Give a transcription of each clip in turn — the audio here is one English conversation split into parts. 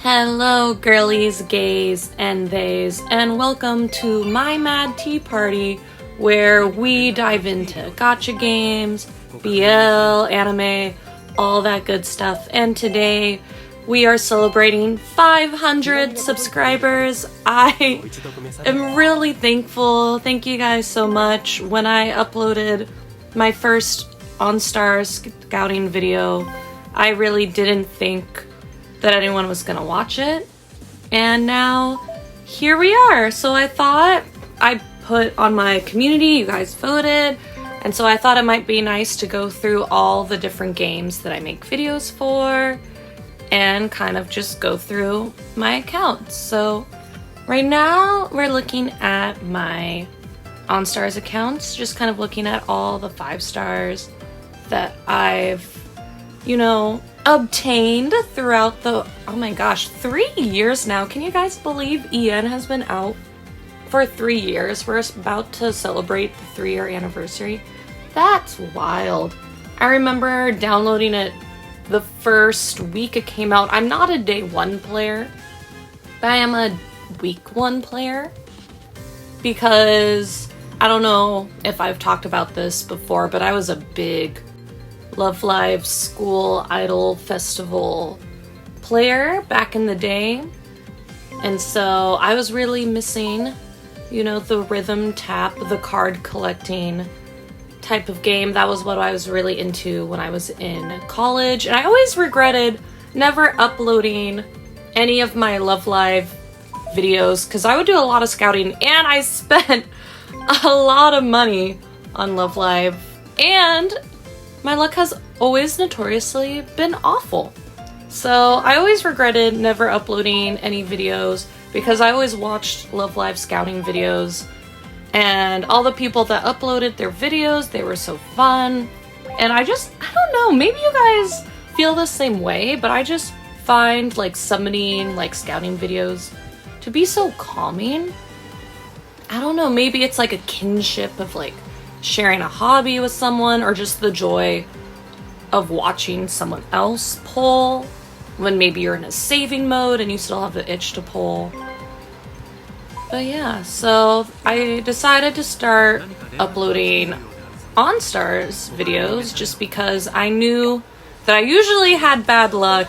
Hello girlies, gays, and theys, and welcome to my mad tea party where we dive into gacha games, BL, anime, all that good stuff. And today we are celebrating 500 subscribers. I am really thankful. Thank you guys so much. When I uploaded my first OnStar scouting video, I really didn't think that anyone was gonna watch it, and now here we are. So I thought I'd put on my community, you guys voted, and so I thought it might be nice to go through all the different games that I make videos for and kind of just go through my accounts. So right now we're looking at my OnStars accounts, just kind of looking at all the 5 stars that I've, obtained throughout the, oh my gosh, 3 years now. Can you guys believe EN has been out for 3 years? We're about to celebrate the 3-year anniversary. That's wild. I remember downloading it the first week it came out. I'm not a day 1 player, but I am a week 1 player because I don't know if I've talked about this before, but I was a big Love Live School Idol Festival player back in the day, and so I was really missing, the rhythm tap, the card collecting type of game. That was what I was really into when I was in college, and I always regretted never uploading any of my Love Live videos because I would do a lot of scouting and I spent a lot of money on Love Live, and my luck has always notoriously been awful. So I always regretted never uploading any videos because I always watched Love Live scouting videos, and all the people that uploaded their videos, they were so fun. And I don't know, maybe you guys feel the same way, but I just find summoning, scouting videos to be so calming. I don't know, maybe it's like a kinship of sharing a hobby with someone, or just the joy of watching someone else pull when maybe you're in a saving mode and you still have the itch to pull. But yeah, so I decided to start uploading OnStars videos just because I knew that I usually had bad luck.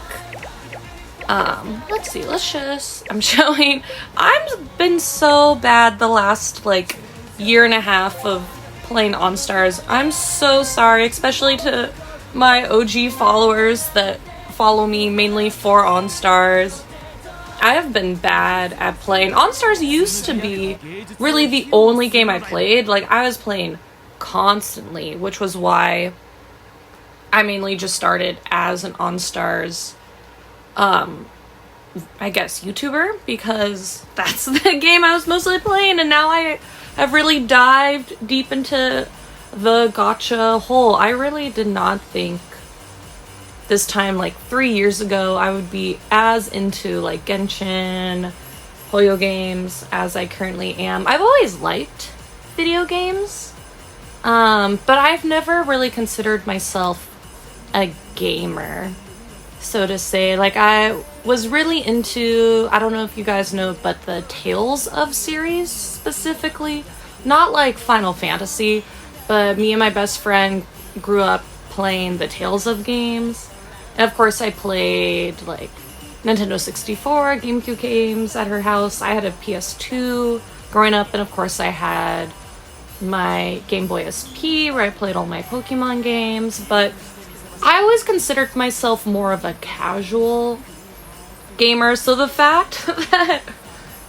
Let's see, I've been so bad the last year and a half of playing OnStars. I'm so sorry, especially to my OG followers that follow me mainly for OnStars. I have been bad at playing. OnStars used to be really the only game I played. I was playing constantly, which was why I mainly just started as an OnStars I guess YouTuber, because that's the game I was mostly playing, and now I have really dived deep into the gacha hole. I really did not think this time, 3 years ago, I would be as into Genshin, Hoyo games as I currently am. I've always liked video games, but I've never really considered myself a gamer, so to say. I was really into, I don't know if you guys know, but the Tales of series specifically. Not Final Fantasy, but me and my best friend grew up playing the Tales of games. And of course I played Nintendo 64, GameCube games at her house. I had a PS2 growing up, and of course I had my Game Boy SP where I played all my Pokemon games, but I always considered myself more of a casual gamer. So the fact that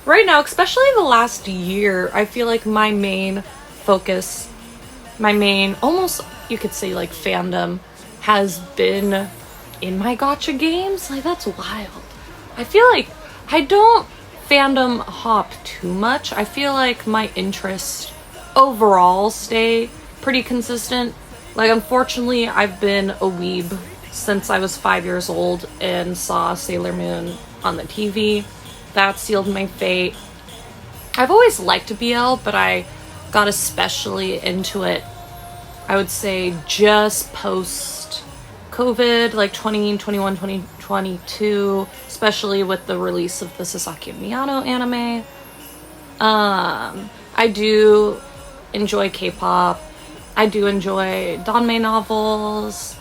right now, especially the last year, I feel like my main focus, almost you could say fandom, has been in my gacha games. That's wild. I feel like I don't fandom hop too much. I feel like my interests overall stay pretty consistent. Unfortunately, I've been a weeb since I was 5 years old and saw Sailor Moon on the TV. That sealed my fate. I've always liked BL, but I got especially into it, I would say, just post COVID, 2021, 2020, 2022, especially with the release of the Sasaki Miyano anime. I do enjoy K-pop. I do enjoy Danmei novels.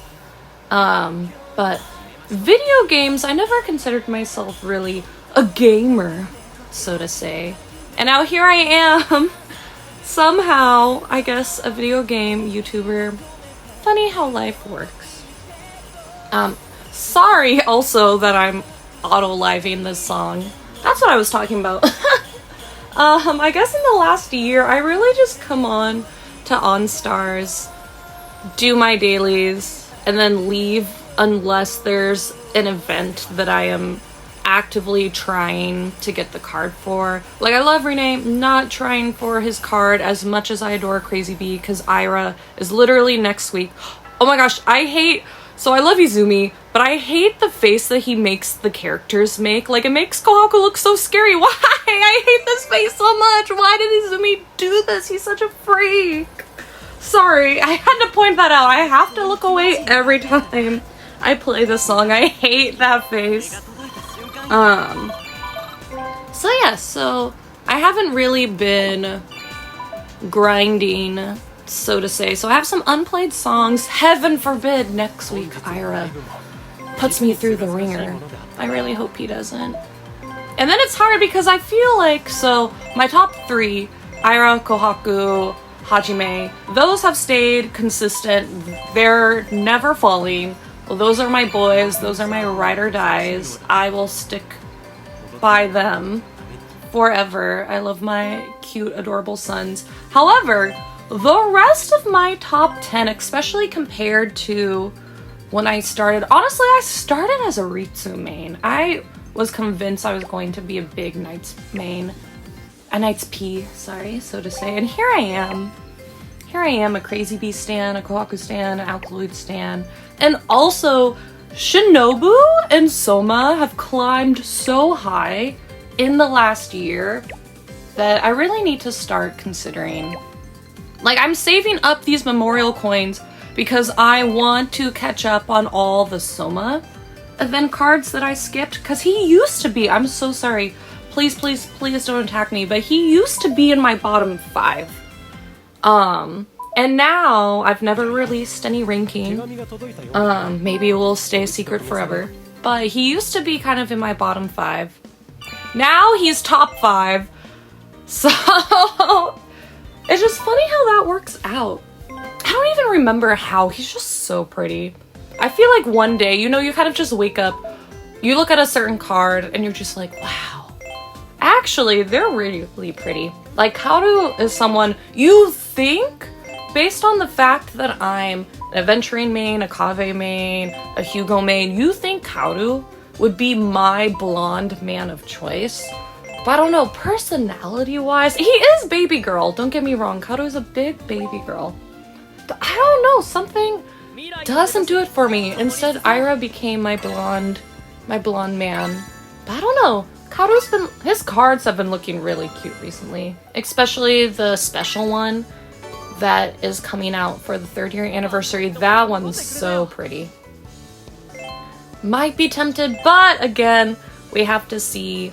But video games, I never considered myself really a gamer, so to say. And now here I am, somehow, I guess, a video game YouTuber. Funny how life works. Sorry also that I'm auto-living this song. That's what I was talking about. I guess in the last year, I really just come on to OnStars, do my dailies, and then leave unless there's an event that I am actively trying to get the card for. Like, I love Renee, not trying for his card as much as I adore Crazy Bee, because Ira is literally next week. Oh my gosh, so I love Izumi, but I hate the face that he makes the characters make. Like, it makes Kohaku look so scary. Why? I hate this face so much. Why did Izumi do this? He's such a freak. Sorry, I had to point that out. I have to look away every time I play this song. I hate that face. So I haven't really been grinding, so to say. So I have some unplayed songs. Heaven forbid next week Ira puts me through the ringer. I really hope he doesn't. And then it's hard because I feel like, so my top 3, Ira, Kohaku, Hajime, those have stayed consistent. They're never falling. Well, those are my boys. Those are my ride or dies. I will stick by them forever. I love my cute, adorable sons. However, the rest of my top 10, especially compared to when I started, honestly, I started as a Ritsu main. I was convinced I was going to be a big Knights main. A Knights P, sorry, so to say. And here I am. Here I am, a Crazy Bee stan, a Kohaku stan, an Alkaloid stan. And also, Shinobu and Soma have climbed so high in the last year that I really need to start considering. Like, I'm saving up these memorial coins because I want to catch up on all the Soma event cards that I skipped. Because he used to be, I'm so sorry, please, please, please don't attack me, but he used to be in my bottom 5. And now I've never released any ranking. Maybe it will stay a secret forever. But he used to be kind of in my bottom 5. Now he's top 5. So it's just funny how that works out. I don't even remember how. He's just so pretty. I feel like one day, you know, you kind of just wake up, you look at a certain card, and you're just like, wow. Actually, they're really pretty. Like, Kaoru is someone you think, based on the fact that I'm an Aventurine main, a Kave main, a Hugo main, you think Kaoru would be my blonde man of choice. But I don't know, personality-wise, he is baby girl, don't get me wrong. Kaoru is a big baby girl. But I don't know, something doesn't do it for me. Instead, Ira became my blonde man. But I don't know. His cards have been looking really cute recently. Especially the special one that is coming out for the 3rd year anniversary. That one's so pretty. Might be tempted, but again, we have to see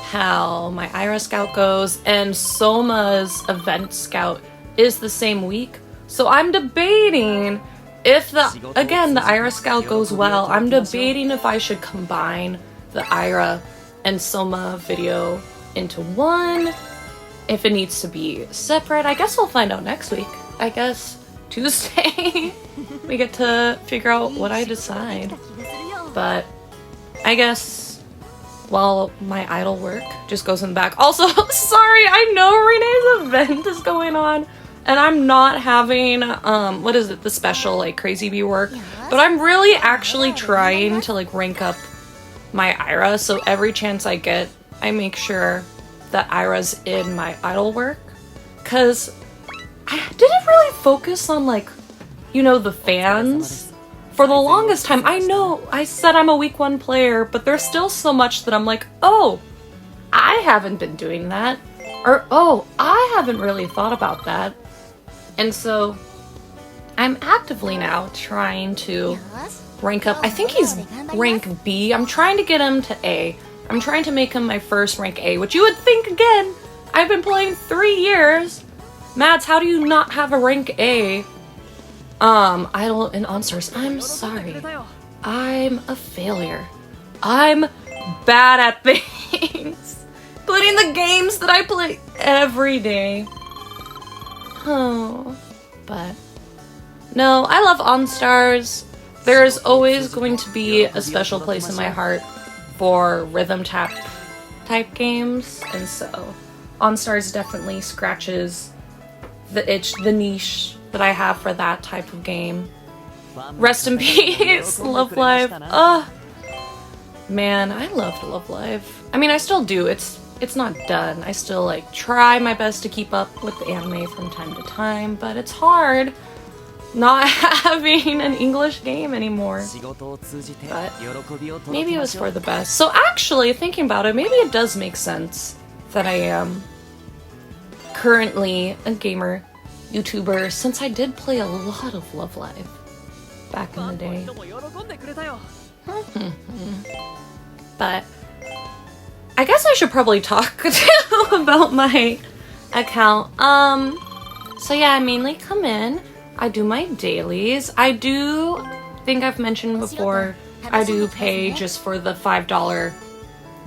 how my Ira Scout goes. And Soma's event scout is the same week. So I'm debating if the Ira Scout goes well, I'm debating if I should combine the Ira and Soma video into one, if it needs to be separate. I guess we'll find out next week. I guess Tuesday we get to figure out what I decide. But I guess while my idol work just goes in the back. Also, sorry, I know Renee's event is going on and I'm not having what is it, the special like Crazy Bee work, but I'm really actually trying to like rank up my Ira, so every chance I get, I make sure that Ira's in my idol work, because I didn't really focus on like, you know, the fans. For the longest time, I know I said I'm a week 1 player, but there's still so much that I'm like, oh, I haven't been doing that, or oh, I haven't really thought about that. And so I'm actively now trying to rank up. I think he's rank B. I'm trying to get him to A. I'm trying to make him my first rank A, which you would think, again, I've been playing 3 years. Mads, how do you not have a rank A? Idle in OnStars. I'm sorry. I'm a failure. I'm bad at things. Including the games that I play every day. Oh, but no, I love OnStars. There's always going to be a special place in my heart for rhythm tap type games, and so OnStars definitely scratches the itch, the niche that I have for that type of game. Rest in peace, Love Live. Man, I loved Love Live. I mean, I still do. It's not done. I still like try my best to keep up with the anime from time to time, but it's hard not having an English game anymore. But maybe it was for the best. So actually, thinking about it, maybe it does make sense that I am currently a gamer YouTuber, since I did play a lot of Love Live back in the day. But I guess I should probably talk too about my account. So yeah, I mainly come in, I do my dailies. I do think I've mentioned before, I do pay just for the $5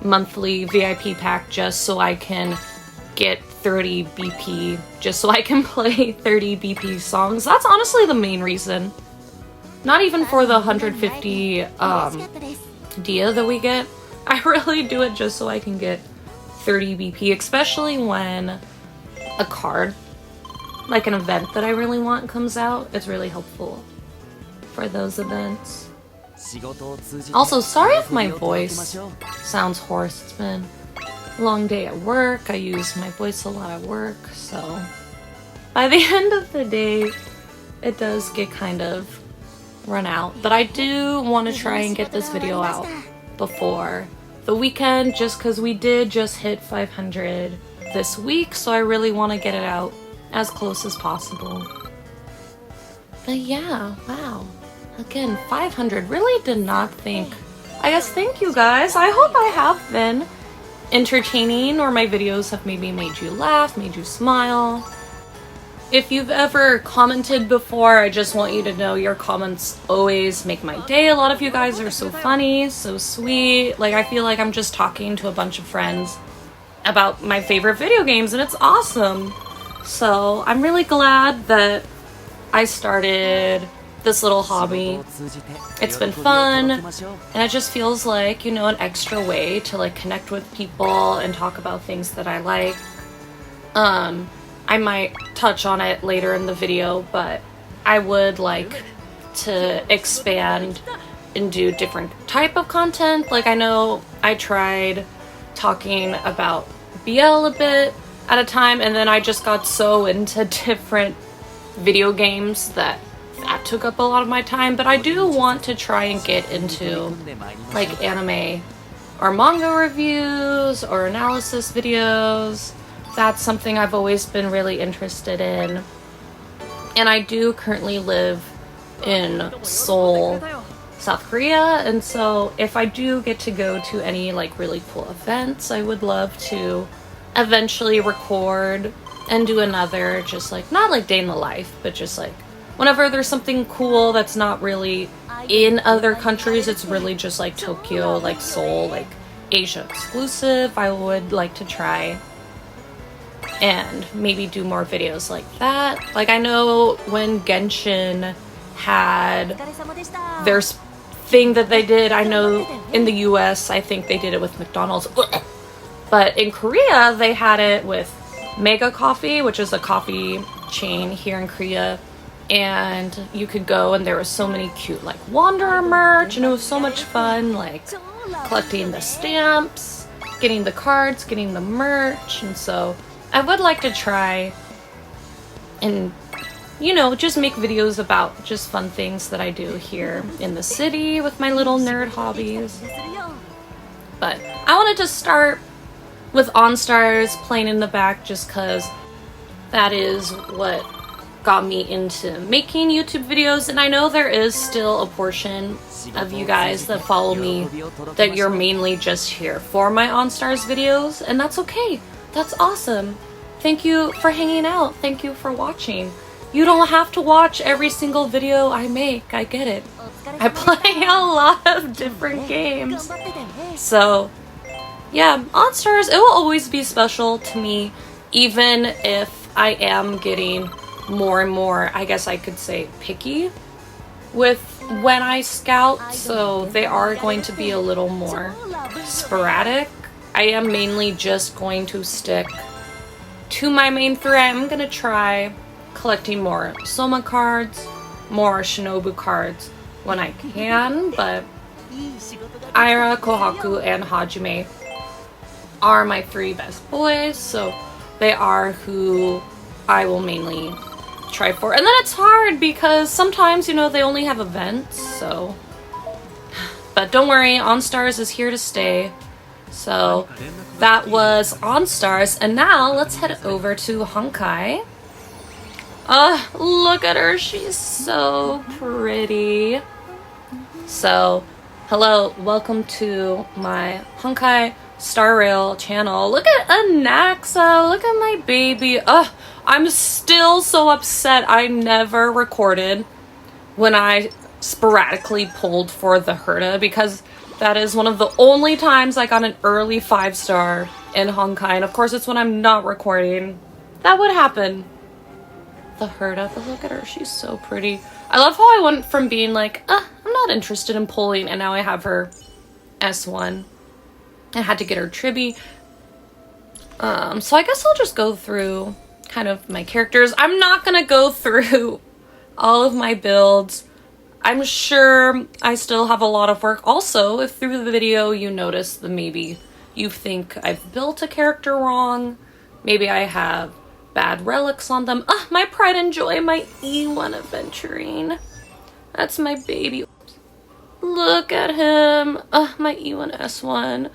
monthly VIP pack just so I can get 30 BP, just so I can play 30 BP songs. That's honestly the main reason. Not even for the 150 dia that we get. I really do it just so I can get 30 BP, especially when a card, like an event that I really want, comes out. It's really helpful for those events. Also, sorry if my voice sounds hoarse. It's been a long day at work. I use my voice a lot at work, so by the end of the day, it does get kind of run out. But I do want to try and get this video out before the weekend, just because we did just hit 500 this week, so I really want to get it out as close as possible. But yeah, wow. Again, 500. Really did not think. I guess thank you guys. I hope I have been entertaining, or my videos have maybe made you laugh, made you smile. If you've ever commented before, I just want you to know your comments always make my day. A lot of you guys are so funny, so sweet. Like, I feel like I'm just talking to a bunch of friends about my favorite video games, and it's awesome. So I'm really glad that I started this little hobby. It's been fun, and it just feels like, you know, an extra way to like connect with people and talk about things that I like. I might touch on it later in the video, but I would like to expand and do different type of content. Like, I know I tried talking about BL a bit at a time, and then I just got so into different video games that took up a lot of my time. But I do want to try and get into like anime or manga reviews or analysis videos. That's something I've always been really interested in. And I do currently live in Seoul, South Korea, and so if I do get to go to any like really cool events, I would love to eventually record and do another, just like, not like day in the life, but just like whenever there's something cool that's not really in other countries, it's really just like Tokyo, like Seoul, like Asia exclusive, I would like to try and maybe do more videos like that. Like, I know when Genshin had their thing that they did, I know in the US, I think they did it with McDonald's. But in Korea, they had it with Mega Coffee, which is a coffee chain here in Korea. And you could go, and there was so many cute like Wanderer merch, and it was so much fun, like collecting the stamps, getting the cards, getting the merch. And so I would like to try and, you know, just make videos about just fun things that I do here in the city with my little nerd hobbies. But I wanted to start with OnStars playing in the back just because that is what got me into making YouTube videos, and I know there is still a portion of you guys that follow me that you're mainly just here for my OnStars videos, and that's okay. That's awesome. Thank you for hanging out. Thank you for watching. You don't have to watch every single video I make. I get it. I play a lot of different games. So, yeah, OnStars, it will always be special to me, even if I am getting more and more, I guess I could say, picky with when I scout, so they are going to be a little more sporadic. I am mainly just going to stick to my main three. I'm gonna try collecting more Soma cards, more Shinobu cards when I can, but Aira, Kohaku, and Hajime are my three best boys, so they are who I will mainly try for. And then it's hard because sometimes, you know, they only have events, so. But don't worry, OnStars is here to stay. So that was OnStars, and now let's head over to Honkai. Look at her, she's so pretty. So, hello, welcome to my Honkai Star Rail channel. Look at Anaxa, look at my baby. I'm still so upset I never recorded when I sporadically pulled for the Herta, because that is one of the only times I got an early 5-star in Honkai, and of course it's when I'm not recording. That would happen. The Herta, but look at her, she's so pretty. I love how I went from being like, I'm not interested in pulling, and now I have her S1. I had to get her Tribi. So I guess I'll just go through kind of my characters. I'm not gonna go through all of my builds. I'm sure I still have a lot of work. Also, if through the video you notice that maybe you think I've built a character wrong, maybe I have bad relics on them. My pride and joy, my E1 Aventurine. That's my baby. Look at him. My E1 S1.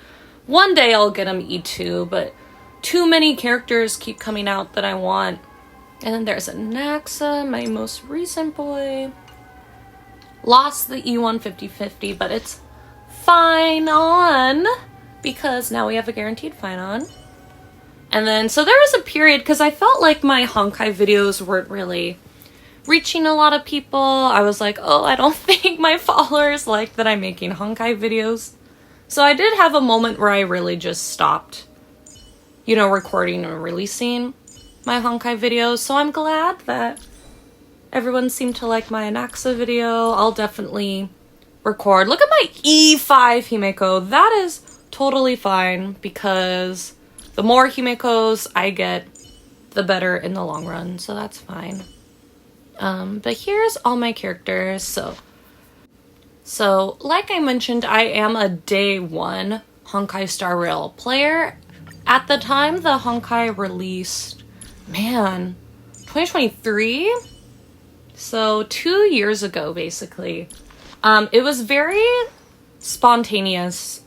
One day I'll get him E2, but too many characters keep coming out that I want. And then there's a Naxa, my most recent boy. Lost the E1 50/50, but it's fine on, because now we have a guaranteed fine on. And then, so there was a period, because I felt like my Honkai videos weren't really reaching a lot of people. I was like, oh, I don't think my followers like that I'm making Honkai videos. So I did have a moment where I really just stopped, you know, recording and releasing my Honkai videos. So I'm glad that everyone seemed to like my Anaxa video. I'll definitely record. Look at my E5 Himeko. That is totally fine, because the more Himekos I get, the better in the long run. So that's fine. But here's all my characters. So like I mentioned, I am a day one Honkai Star Rail player. At the time the Honkai released, man, 2023? So 2 years ago, basically. It was very spontaneous.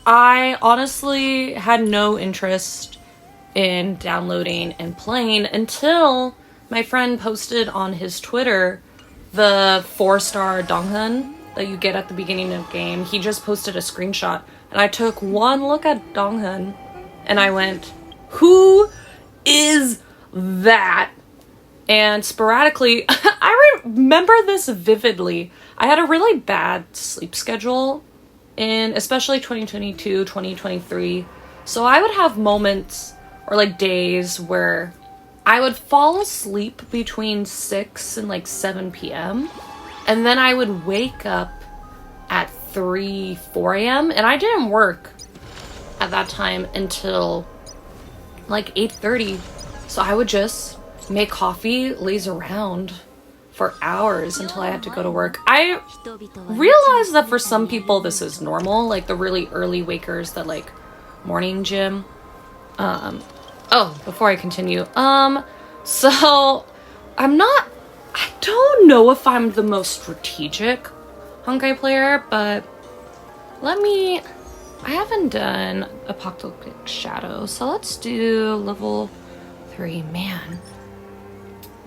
I honestly had no interest in downloading and playing until my friend posted on his Twitter the 4-star Donghun that you get at the beginning of the game. He just posted a screenshot, and I took one look at Donghun and I went, who is that? And sporadically, I remember this vividly. I had a really bad sleep schedule in especially 2022, 2023. So I would have moments or like days where I would fall asleep between 6 and like 7 p.m. And then I would wake up at 3, 4 a.m. And I didn't work at that time until like 8:30. So I would just make coffee, laze around for hours until I had to go to work. I realized that for some people this is normal, like the really early wakers that like morning gym. Oh, before I continue, so I don't know if I'm the most strategic Honkai player, but I haven't done Apocalyptic Shadow, so let's do level 3. Man,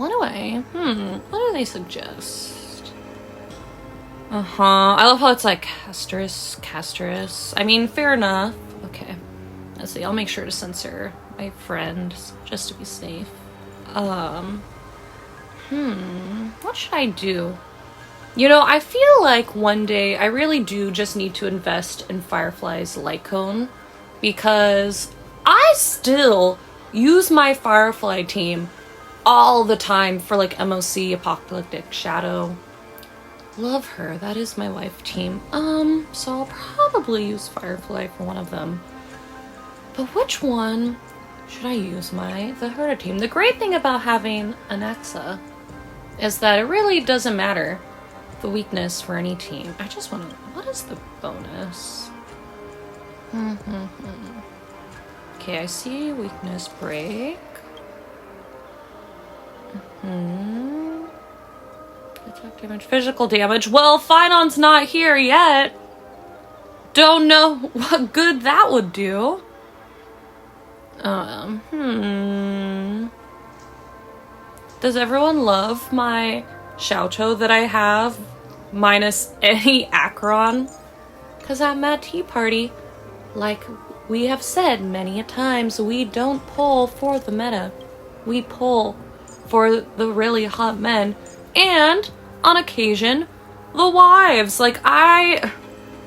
What do they suggest? I love how it's like Casterus. I mean, fair enough. Okay. Let's see, I'll make sure to censor my friends just to be safe. What should I do? You know, I feel like one day I really do just need to invest in Firefly's light cone, because I still use my Firefly team all the time for like MOC, Apocalyptic Shadow. Love her. That is my wife team. So I'll probably use Firefly for one of them. But which one should I use the Herda team? The great thing about having an Exa is that it really doesn't matter the weakness for any team. I just want to... What is the bonus? Okay, I see weakness break. Attack damage, physical damage. Well, Finon's not here yet. Don't know what good that would do. Does everyone love my Xiaocho that I have, minus any Acheron? Because at Mad Tea Party, like we have said many a times, we don't pull for the meta. We pull for the really hot men, and on occasion, the wives. Like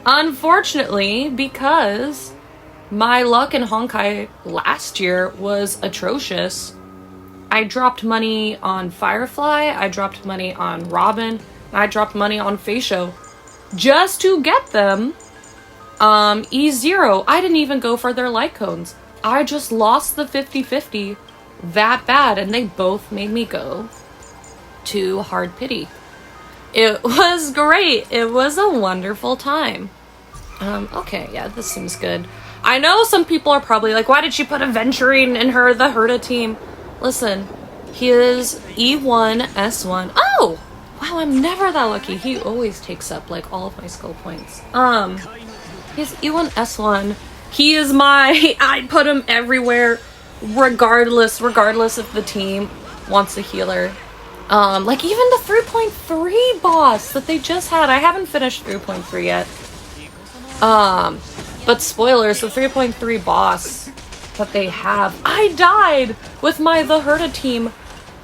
unfortunately, because my luck in Honkai last year was atrocious, I dropped money on Firefly, I dropped money on Robin, and I dropped money on Facio just to get them E0. I didn't even go for their light cones. I just lost the 50-50 that bad, and they both made me go to Hard Pity. It was great. It was a wonderful time. Okay, yeah, this seems good. I know some people are probably like, why did she put Aventurine in the Herda team? Listen, he is E1, S1. Oh! Wow, I'm never that lucky. He always takes up, like, all of my skill points. He's E1, S1. He is I put him everywhere, regardless if the team wants a healer. Like, even the 3.3 boss that they just had. I haven't finished 3.3 yet. But spoilers, the 3.3 boss that they have, I died with the Herda team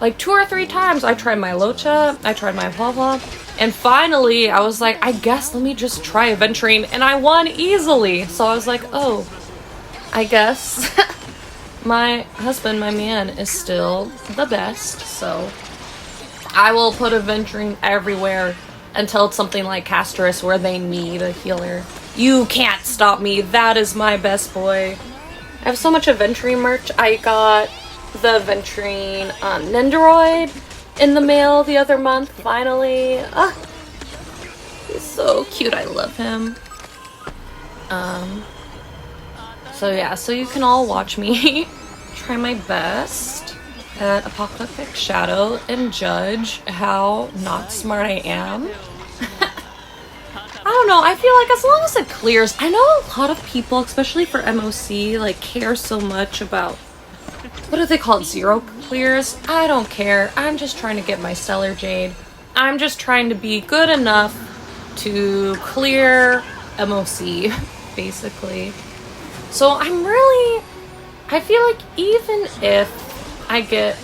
like 2 or 3 times. I tried my Locha, I tried my Pavla, and finally I was like, I guess let me just try Aventurine, and I won easily. So I was like, oh, I guess my husband, my man, is still the best, so I will put Aventurine everywhere until it's something like Casterus where they need a healer. You can't stop me. That is my best boy. I have so much Aventurine merch. I got the Aventurine Nendoroid in the mail the other month, finally. He's so cute. I love him. So yeah, so you can all watch me try my best at Apocalyptic Shadow and judge how not smart I am. I don't know, I feel like as long as it clears, I know a lot of people, especially for MOC, like care so much about, what do they call it, 0 clears? I don't care. I'm just trying to get my Stellar Jade. I'm just trying to be good enough to clear MOC, basically. So I feel like even if I get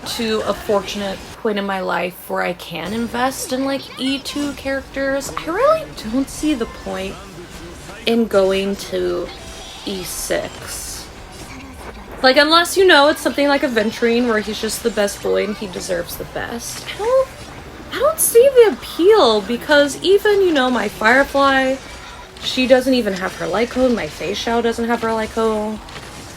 to a fortunate point in my life where I can invest in like E2 characters, I really don't see the point in going to E6. Like, unless, you know, it's something like Aventurine where he's just the best boy and he deserves the best. I don't see the appeal, because even, you know, my Firefly, she doesn't even have her light cone. My Facio doesn't have her light cone.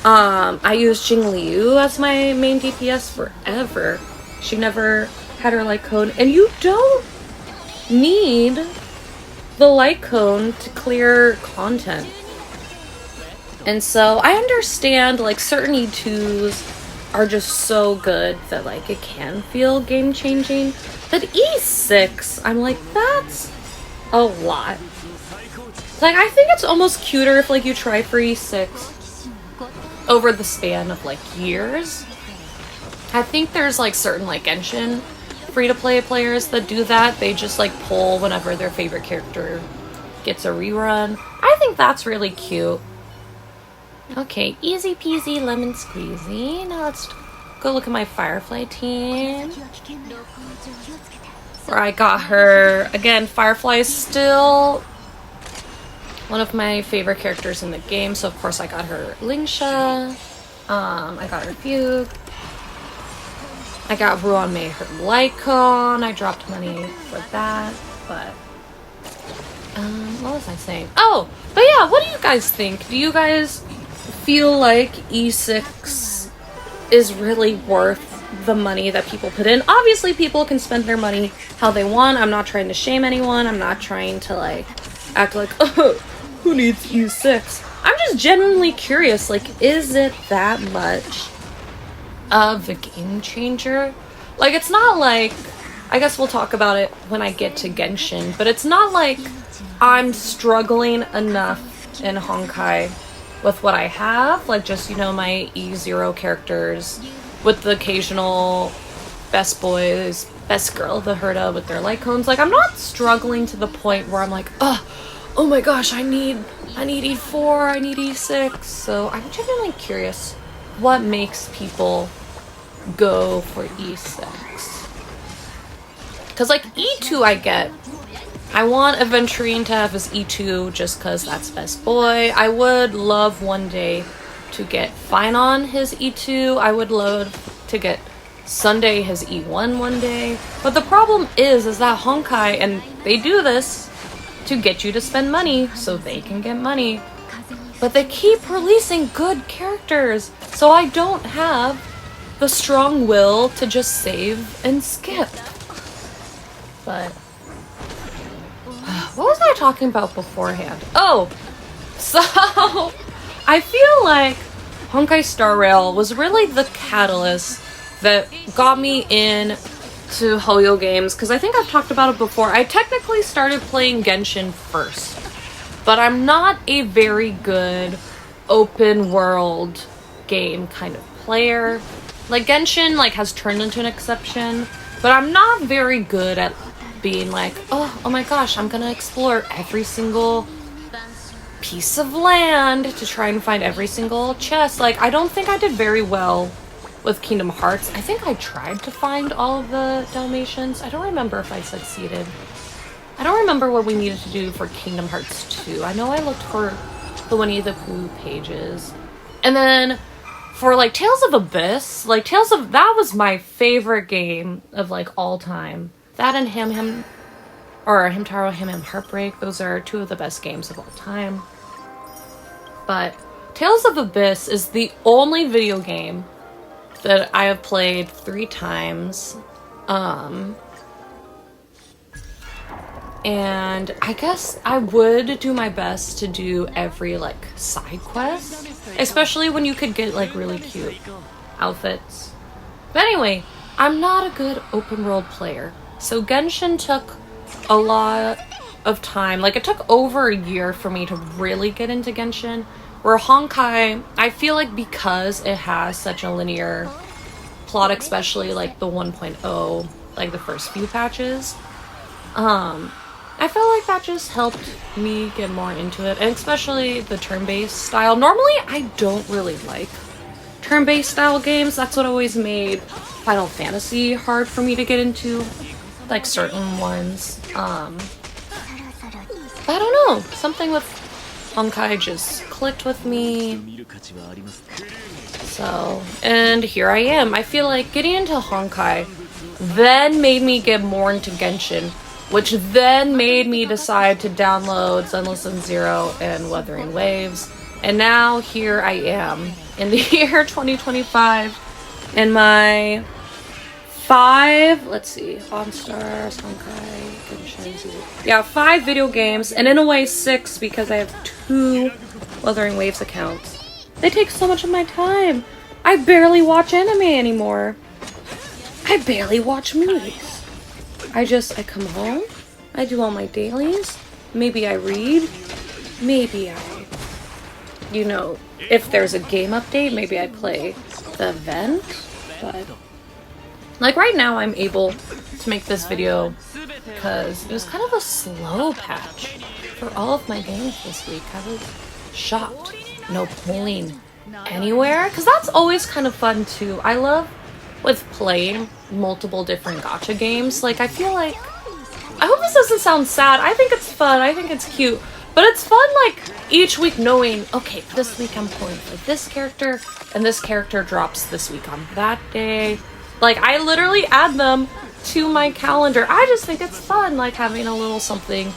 I used Jingliu as my main DPS forever. She never had her light cone, and you don't need the light cone to clear content. And so I understand, like, certain E2s are just so good that, like, it can feel game-changing. But E6, I'm like, that's a lot. Like, I think it's almost cuter if, like, you try for E6 over the span of, like, years. I think there's like certain like Genshin free-to-play players that do that. They just like pull whenever their favorite character gets a rerun. I think that's really cute. Okay, easy peasy lemon squeezy. Now let's go look at my Firefly team. Where I got her. Again, Firefly is still one of my favorite characters in the game, so of course I got her Lingsha. I got her Fugue. I got Ruan Mei her Lycon. I dropped money for that, but what was I saying? Oh, but yeah, what do you guys think? Do you guys feel like E6 is really worth the money that people put in? Obviously, people can spend their money how they want. I'm not trying to shame anyone. I'm not trying to like act like, oh, who needs E6? I'm just genuinely curious, like, is it that much of a game changer? Like, it's not like, I guess we'll talk about it when I get to Genshin, but it's not like I'm struggling enough in Honkai with what I have, like just, you know, my E0 characters with the occasional best boys, best girl, the Herda with their Lycones. Like, I'm not struggling to the point where I'm like, oh my gosh, I need E4, I need E6. So I'm genuinely curious what makes people go for E6. Because like E2 I get. I want Aventurine to have his E2 just because that's best boy. I would love one day to get Finon his E2. I would love to get Sunday his E1 one day. But the problem is that Honkai, and they do this to get you to spend money so they can get money. But they keep releasing good characters, so I don't have the strong will to just save and skip. But what was I talking about beforehand? Oh, so I feel like Honkai Star Rail was really the catalyst that got me in to Hoyo games, because I think I've talked about it before. I technically started playing Genshin first, but I'm not a very good open world game kind of player. Like, Genshin like has turned into an exception, but I'm not very good at being like, oh my gosh, I'm gonna explore every single piece of land to try and find every single chest. Like, I don't think I did very well with Kingdom Hearts. I think I tried to find all of the Dalmatians. I don't remember if I succeeded. I don't remember what we needed to do for Kingdom Hearts 2. I know I looked for the Winnie the Pooh pages. And then for like Tales of Abyss, like that was my favorite game of like all time. That and Hamtaro Ham Heartbreak, those are two of the best games of all time. But Tales of Abyss is the only video game that I have played 3 times. And I guess I would do my best to do every like side quest, especially when you could get like really cute outfits. But anyway, I'm not a good open world player. So Genshin took a lot of time. Like, it took over a year for me to really get into Genshin. Where Honkai, I feel like because it has such a linear plot, especially like the 1.0, like the first few patches, I felt like that just helped me get more into it. And especially the turn-based style. Normally, I don't really like turn-based style games. That's what always made Final Fantasy hard for me to get into. Like certain ones. But I don't know. Something with Honkai just clicked with me. So, and here I am. I feel like getting into Honkai then made me get more into Genshin, which then made me decide to download Zenless and Zero and Wuthering Waves. And now here I am in the year 2025 in my 5, let's see, OnStars, Honkai, Genshin, yeah, 5 video games, and in a way 6 because I have 2 Wuthering Waves accounts. They take so much of my time. I barely watch anime anymore. I barely watch movies. I come home, I do all my dailies, maybe I read, maybe I, you know, if there's a game update, maybe I play the event, but Like right now I'm able to make this video because it was kind of a slow patch for all of my games this week. I was shocked. No pulling anywhere, because that's always kind of fun too. I love with playing multiple different gacha games. Like I feel like, I hope this doesn't sound sad. I think it's fun. I think it's cute. But it's fun like each week knowing, okay, this week I'm pulling for this character and this character drops this week on that day. Like I literally add them to my calendar. I just think it's fun, like having a little something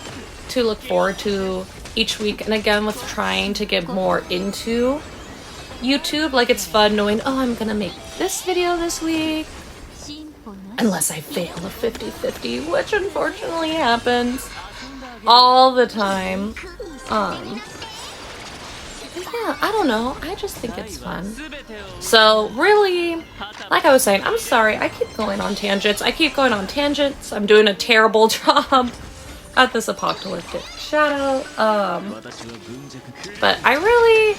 to look forward to each week. And again, with trying to get more into YouTube, like it's fun knowing, oh, I'm gonna make this video this week. Unless I fail a 50-50, which unfortunately happens all the time. But yeah, I don't know. I just think it's fun. So really, like I was saying, I'm sorry. I keep going on tangents. I'm doing a terrible job at this apocalyptic shadow. But I really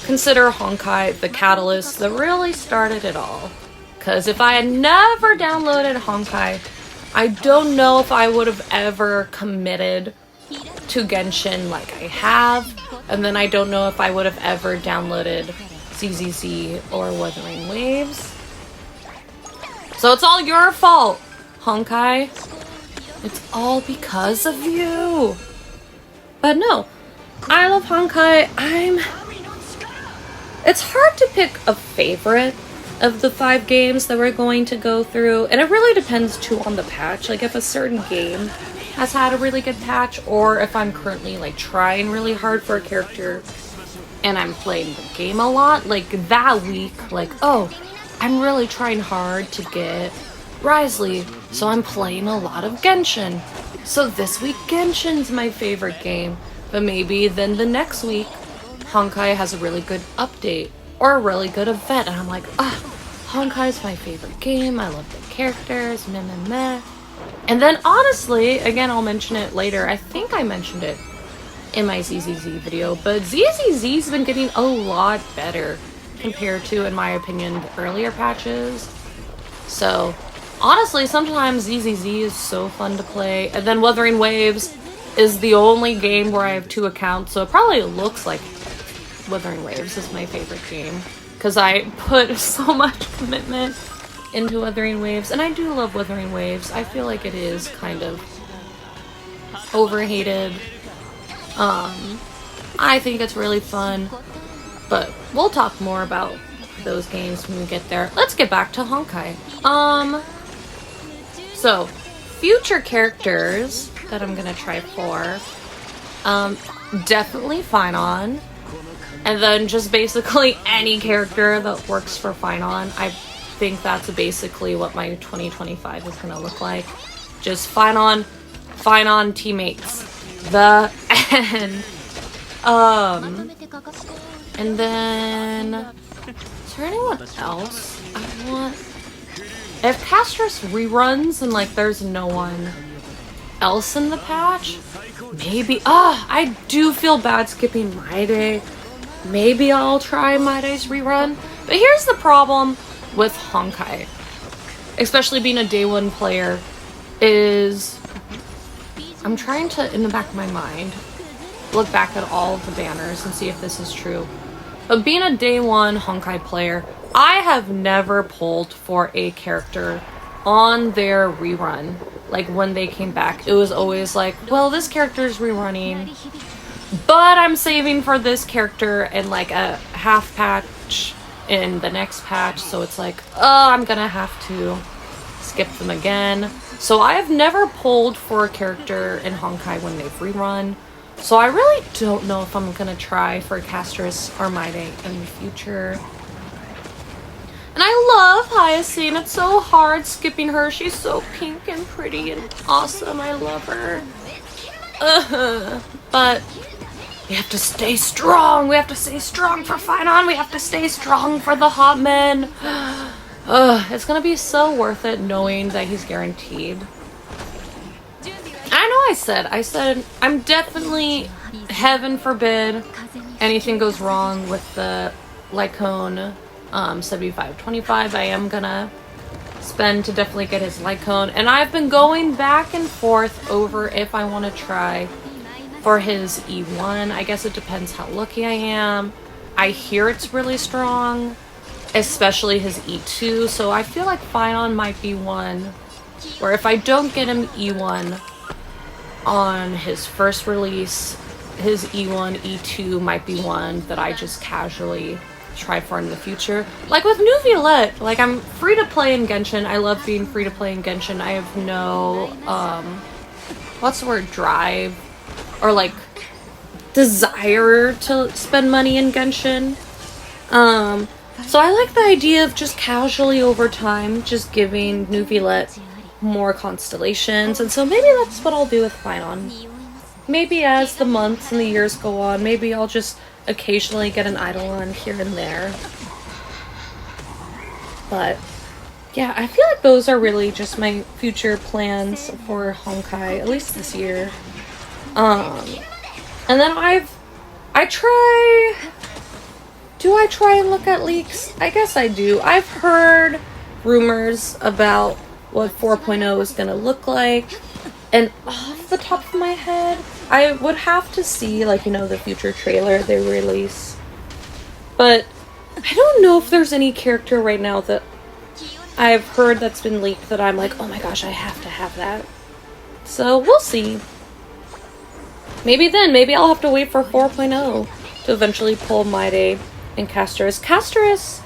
consider Honkai the catalyst that really started it all. Because if I had never downloaded Honkai, I don't know if I would have ever committed to Genshin like I have. And then I don't know if I would have ever downloaded ZZZ or Wuthering Waves. So it's all your fault, Honkai. It's all because of you. But no, I love Honkai. It's hard to pick a favorite of the 5 games that we're going to go through, and it really depends too on the patch. Like if a certain game has had a really good patch, or if I'm currently like trying really hard for a character and I'm playing the game a lot, like that week, like, oh, I'm really trying hard to get Risley, so I'm playing a lot of Genshin. So this week Genshin's my favorite game, but maybe then the next week Honkai has a really good update or a really good event, and I'm like, Honkai's my favorite game, I love the characters, meh meh meh. And then honestly, again, I'll mention it later, I think I mentioned it in my ZZZ video, but ZZZ's been getting a lot better compared to, in my opinion, the earlier patches. So honestly, sometimes ZZZ is so fun to play, and then Wuthering Waves is the only game where I have 2 accounts, so it probably looks like Wuthering Waves is my favorite game because I put so much commitment into Wuthering Waves, and I do love Wuthering Waves. I feel like it is kind of overhated. I think it's really fun, but we'll talk more about those games when we get there. Let's get back to Honkai. So future characters that I'm gonna try for, definitely Finon. And then just basically any character that works for Finon. I think that's basically what my 2025 is going to look like. Just Finon teammates. The end. And then, is there anyone else I want? If Castris reruns and like there's no one else in the patch, maybe, I do feel bad skipping My Day. Maybe I'll try My Day's rerun. But here's the problem with Honkai, especially being a day 1 player, is I'm trying to, in the back of my mind, look back at all of the banners and see if this is true. But being a day 1 Honkai player, I have never pulled for a character on their rerun. Like when they came back, it was always like, well, this character's rerunning, but I'm saving for this character in like a half patch in the next patch, so it's like, I'm gonna have to skip them again. So I have never pulled for a character in Honkai when they've rerun. So I really don't know if I'm gonna try for Castris or My Day in the future. And I love Hyacinth. It's so hard skipping her. She's so pink and pretty and awesome. I love her. But we have to stay strong. We have to stay strong for Finon. We have to stay strong for the hot men. It's gonna be so worth it knowing that he's guaranteed. I know I said I'm definitely, heaven forbid anything goes wrong with the Lycone 7525. I am gonna spend to definitely get his Lycone. And I've been going back and forth over if I want to try for his E1. I guess it depends how lucky I am. I hear it's really strong, especially his E2. So I feel like Finon might be one where if I don't get him E1 on his first release, his E1, E2 might be one that I just casually try for in the future. Like with New Violette, like I'm free to play in Genshin. I love being free to play in Genshin. I have no, what's the word, drive or like desire to spend money in Genshin. So I like the idea of just casually over time, just giving New Violette more constellations. And so maybe that's what I'll do with Finon. Maybe as the months and the years go on, maybe I'll just occasionally get an Eidolon here and there. But yeah, I feel like those are really just my future plans for Honkai, at least this year. And then do I try and look at leaks? I guess I do. I've heard rumors about what 4.0 is gonna look like, and off the top of my head, I would have to see, like, you know, the future trailer they release. But I don't know if there's any character right now that I've heard that's been leaked that I'm like, oh my gosh, I have to have that. So we'll see. Maybe I'll have to wait for 4.0 to eventually pull Maide and Casterus. Casterus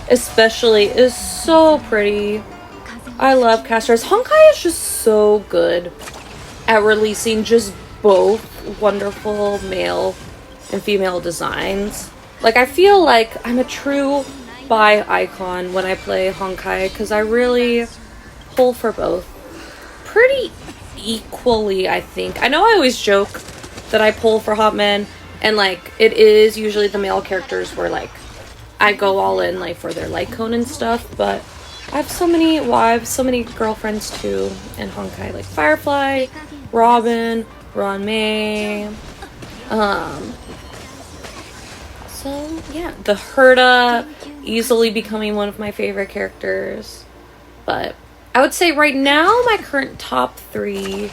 especially is so pretty. I love Casterus. Honkai is just so good at releasing just both wonderful male and female designs. Like, I feel like I'm a true bi icon when I play Honkai because I really pull for both pretty equally, I think. I know I always joke that I pull for hot men, and like it is usually the male characters where like I go all in like for their Lycone and stuff, but I have so many wives, so many girlfriends too in Honkai, like Firefly, Robin, Ron May. So yeah, the Herta easily becoming one of my favorite characters. But I would say right now my current top 3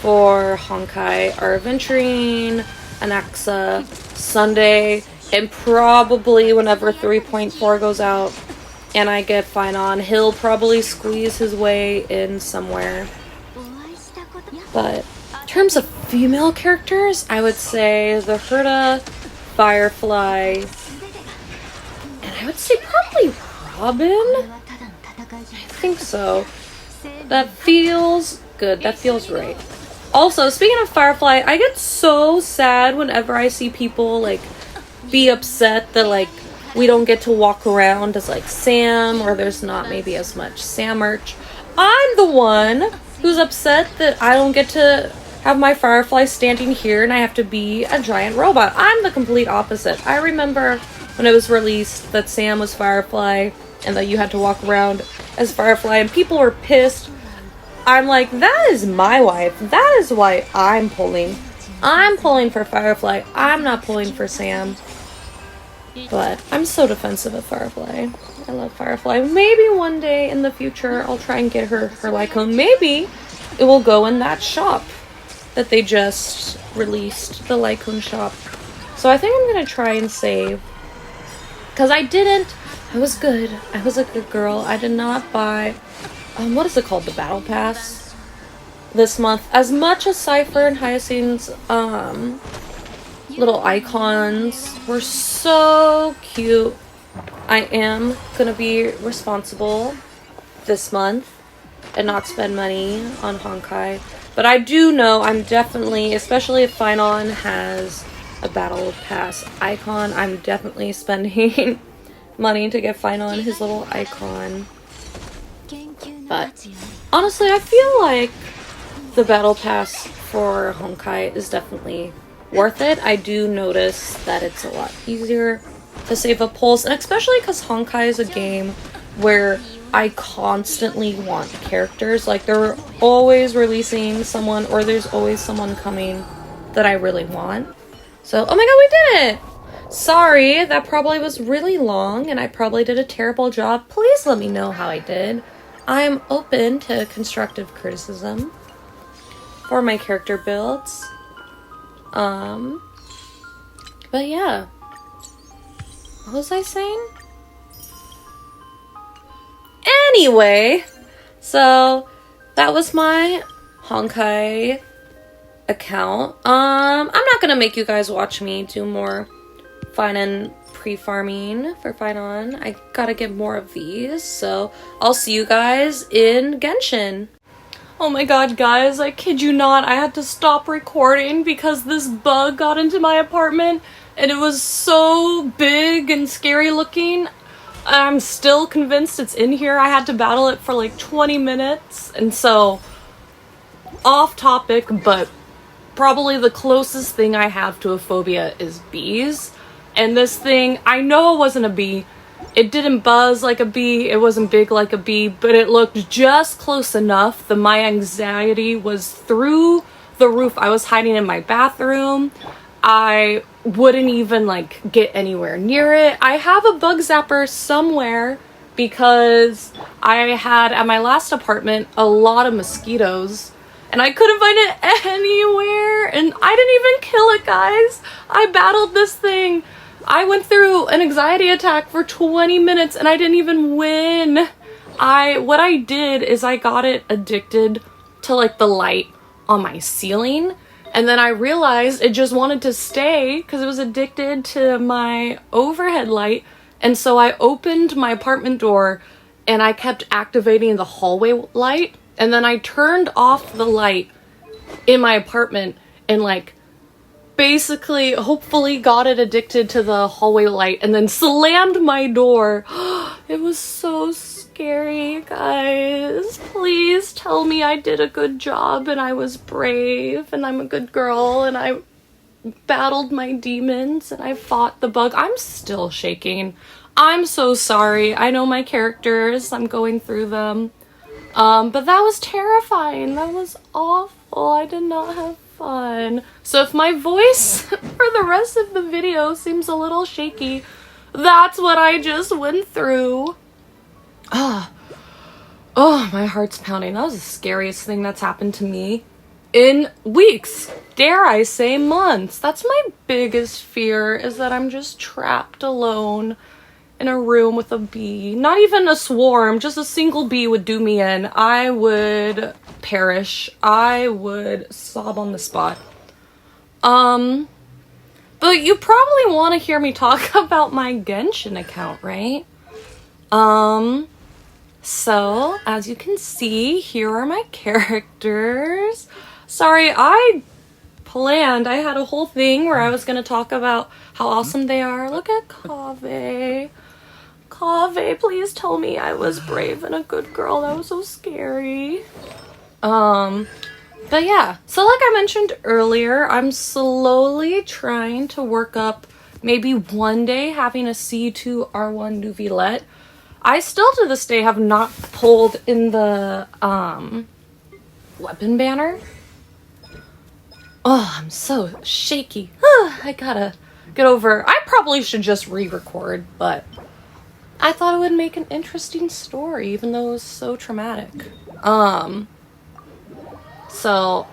for Honkai are Aventurine, Anaxa, Sunday, and probably whenever 3.4 goes out and I get Finon, he'll probably squeeze his way in somewhere. But in terms of female characters, I would say the Herta, Firefly, and I would say probably Robin? I think so. That feels good. That feels right. Also, speaking of Firefly, I get so sad whenever I see people, like, be upset that, like, we don't get to walk around as, like, Sam, or there's not maybe as much Sam merch. I'm the one who's upset that I don't get to have my Firefly standing here and I have to be a giant robot. I'm the complete opposite. I remember when it was released that Sam was Firefly and that you had to walk around as Firefly and people were pissed. I'm like, that is my wife. That is why I'm pulling. I'm pulling for Firefly. I'm not pulling for Sam. But I'm so defensive of Firefly. I love Firefly. Maybe one day in the future I'll try and get her Lycone. Maybe it will go in that shop that they just released, the Lycone shop. So I think I'm gonna try and save. Because I was good. I was a good girl. I did not buy, what is it called? The Battle Pass this month. As much as Cypher and Hyacinth's little icons were so cute, I am gonna be responsible this month and not spend money on Honkai. But I do know I'm definitely, especially if Finon has a Battle Pass icon, I'm definitely spending money to get Finon his little icon. But honestly, I feel like the Battle Pass for Honkai is definitely worth it. I do notice that it's a lot easier to save up pulls, and especially because Honkai is a game where I constantly want characters. Like, they're always releasing someone, or there's always someone coming that I really want. So, oh my god, we did it! Sorry, that probably was really long, and I probably did a terrible job. Please let me know how I did. I'm open to constructive criticism for my character builds. But yeah. What was I saying? Anyway, so that was my Honkai account. I'm not gonna make you guys watch me do more fine and pre-farming for Finon. I gotta get more of these, so I'll see you guys in Genshin. Oh my god, guys, I kid you not, I had to stop recording because this bug got into my apartment and it was so big and scary looking. I'm still convinced it's in here. I had to battle it for like 20 minutes, and so off topic, but probably the closest thing I have to a phobia is bees. And this thing, I know it wasn't a bee. It didn't buzz like a bee. It wasn't big like a bee, but it looked just close enough that my anxiety was through the roof. I was hiding in my bathroom. I wouldn't even like get anywhere near it. I have a bug zapper somewhere because I had at my last apartment a lot of mosquitoes and I couldn't find it anywhere, and I didn't even kill it, guys. I battled this thing. I went through an anxiety attack for 20 minutes and I didn't even win. What I did is I got it addicted to like the light on my ceiling, and then I realized it just wanted to stay because it was addicted to my overhead light. And so I opened my apartment door and I kept activating the hallway light, and then I turned off the light in my apartment and like basically hopefully got it addicted to the hallway light and then slammed my door. It was so scary, guys. Please tell me I did a good job and I was brave and I'm a good girl and I battled my demons and I fought the bug. I'm still shaking. I'm so sorry. I know my characters. I'm going through them. But that was terrifying. That was awful. I did not have fun. So if my voice for the rest of the video seems a little shaky, that's what I just went through. Oh, my heart's pounding. That was the scariest thing that's happened to me in weeks. Dare I say months. That's my biggest fear, is that I'm just trapped alone in a room with a bee. Not even a swarm, just a single bee would do me in. I would perish. I would sob on the spot. But you probably want to hear me talk about my Genshin account, right? So, as you can see, here are my characters. Sorry, I had a whole thing where I was going to talk about how awesome they are. Look at Kaveh. Kaveh, please tell me I was brave and a good girl. That was so scary. But yeah, so like I mentioned earlier, I'm slowly trying to work up maybe one day having a C2 R1 Nuvilette. I still to this day have not pulled in the weapon banner. Oh, I'm so shaky. I gotta get over. I probably should just re-record, but I thought it would make an interesting story, even though it was so traumatic. So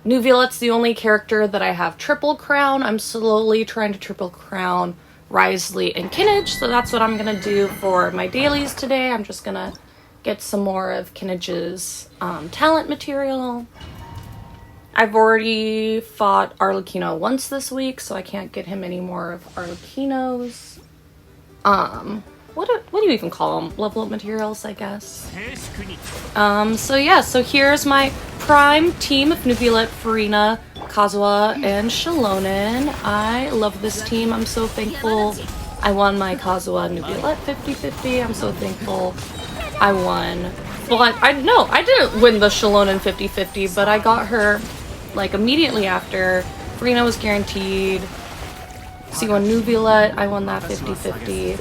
Nuvilette's the only character that I have triple crown. I'm slowly trying to triple crown Risley and Kinnage, so that's what I'm gonna do for my dailies today. I'm just gonna get some more of Kinnage's talent material. I've already fought Arlecchino once this week, so I can't get him any more of Arlecchino's. What do you even call them? Level up materials, I guess. So yeah, so here's my prime team of Nuvilette, Furina, Kazuha, and Shilonen. I love this team. I'm so thankful I won my Kazuha Nuvilette 50-50. I'm so thankful I won. Well, I didn't win the Shilonen 50-50, but I got her like immediately after. Furina was guaranteed. C1 Nuvilette, I won that 50-50.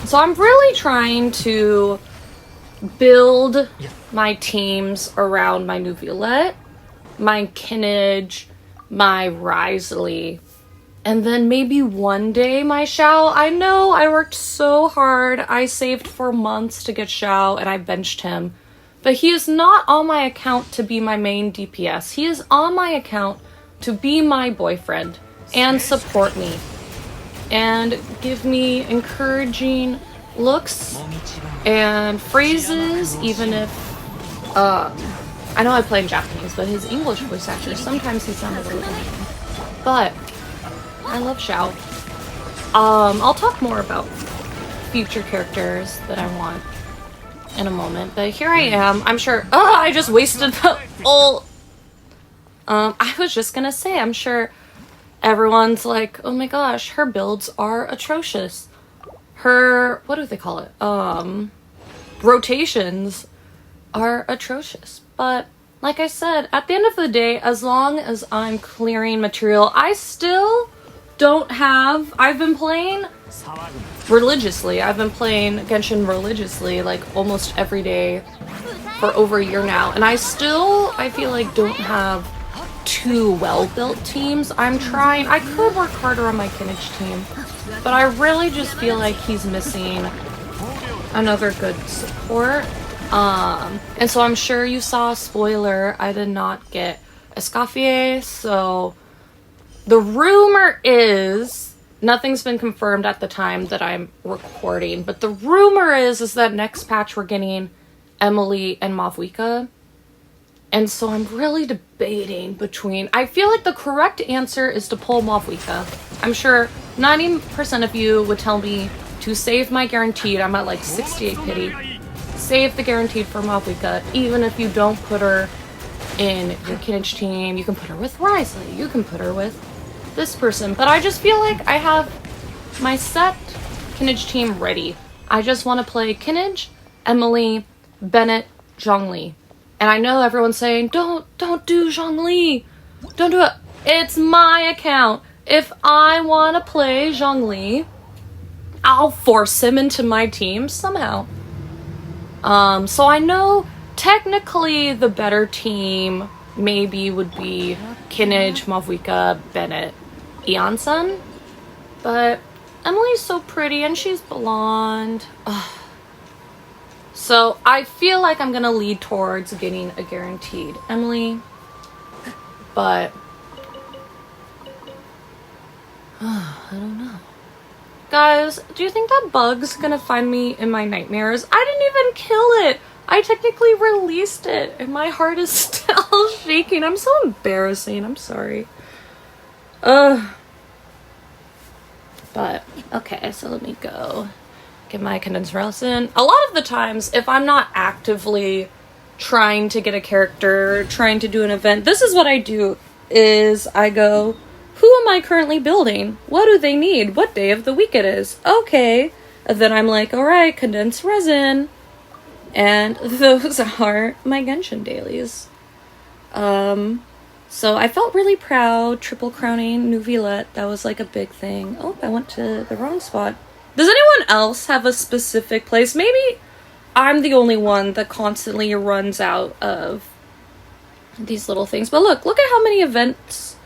So I'm really trying to build my teams around my Nuvilette, my Kinnage, my Risley, And then maybe one day my Xiao, I know I worked so hard. I saved for months to get Xiao and I benched him. But he is not on my account to be my main DPS. He is on my account to be my boyfriend and support me and give me encouraging looks and phrases, even if I know I play in Japanese, but his English voice actor, sometimes he sounded a little mean. But I love Xiao. I'll talk more about future characters that I want in a moment, but here I am. I'm sure I just wasted the ult. I was just gonna say, I'm sure everyone's like, oh my gosh, her builds are atrocious. Her, what do they call it? Rotations are atrocious. But like I said, at the end of the day, as long as I'm clearing material, I still don't have, I've been playing religiously. I've been playing Genshin religiously, like almost every day for over a year now. And I feel like don't have two well-built teams. I'm trying, I could work harder on my Kinnage team, but I really just feel like he's missing another good support. And so I'm sure you saw, spoiler, I did not get Escoffier, so the rumor is, nothing's been confirmed at the time that I'm recording, but the rumor is that next patch we're getting Emily and Mavwika. And so I'm really debating between, I feel like the correct answer is to pull Mavwika. I'm sure 90% of you would tell me to save my guaranteed. I'm at like 68 pity. Save the guaranteed for Mavwika, even if you don't put her in your Kinnage team. You can put her with Risley, you can put her with this person, but I just feel like I have my set Kinnage team ready. I just want to play Kinnage, Emily, Bennett, Zhongli. And I know everyone's saying, don't do Zhongli. Don't do it. It's my account. If I want to play Zhongli, I'll force him into my team somehow. So I know technically the better team maybe would be Kinnage, Mavwika, Bennett, Eonsun. But Emily's so pretty and she's blonde. Ugh. So I feel like I'm gonna lead towards getting a guaranteed Emily. But I don't know. Guys, do you think that bug's gonna find me in my nightmares? I didn't even kill it. I technically released it and my heart is still shaking. I'm so embarrassing. I'm sorry. But okay, so let me go get my condensed relics in. A lot of the times, if I'm not actively trying to get a character, trying to do an event, this is what I do, is I go, who am I currently building? What do they need? What day of the week it is? Okay. And then I'm like, alright, condensed resin. And those are my Genshin dailies. So I felt really proud, triple crowning Nuvilet. That was like a big thing. Oh, I went to the wrong spot. Does anyone else have a specific place? Maybe I'm the only one that constantly runs out of these little things. But look at how many events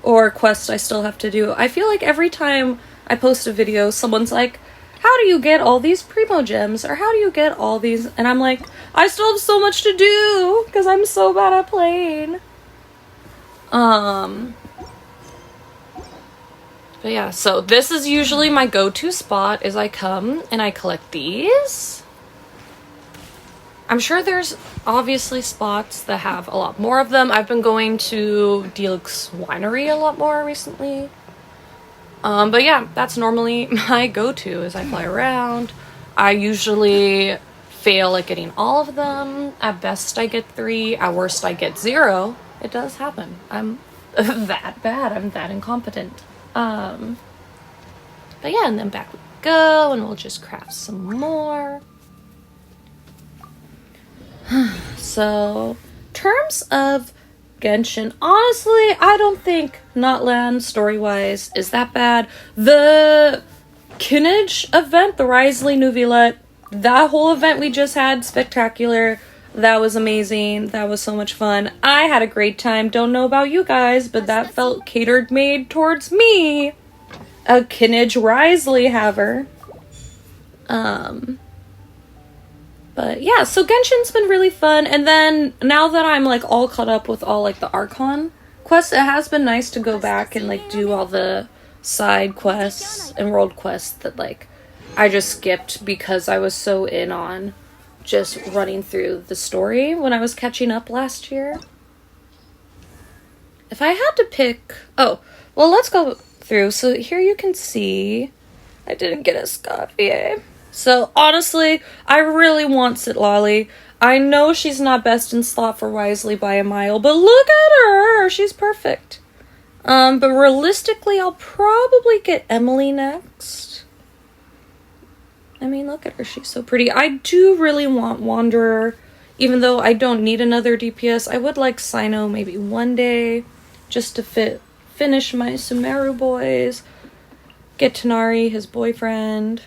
or quests I still have to do. I feel like every time I post a video, someone's like, how do you get all these Primo Gems? Or how do you get all these? And I'm like, I still have so much to do because I'm so bad at playing. But yeah, so this is usually my go-to spot, is I come and I collect these. I'm sure there's obviously spots that have a lot more of them. I've been going to Dielk's Winery a lot more recently. But yeah, that's normally my go-to, is I fly around. I usually fail at getting all of them. At best I get 3, at worst I get 0. It does happen. I'm that bad, I'm that incompetent. But yeah, and then back we go, and we'll just craft some more. So, terms of Genshin, honestly, I don't think Notland, story-wise, is that bad. The Kinnage event, the Risley Nuvilet, that whole event we just had, spectacular. That was amazing. That was so much fun. I had a great time. Don't know about you guys, but that felt catered made towards me. a Kinage Risley haver. But yeah, so Genshin's been really fun. And then now that I'm like all caught up with all like the Archon quests, it has been nice to go back and like do all the side quests and world quests that like I just skipped because I was so in on just running through the story when I was catching up last year. If I had to pick... Oh, well, let's go through. So here you can see I didn't get a Scoffier. So honestly, I really want Citlali. I know she's not best in slot for Wisely by a mile, but look at her! She's perfect. But realistically, I'll probably get Emily next. I mean, look at her. She's so pretty. I do really want Wanderer, even though I don't need another DPS. I would like Sino maybe one day, just to finish my Sumeru boys, get Tanari, his boyfriend.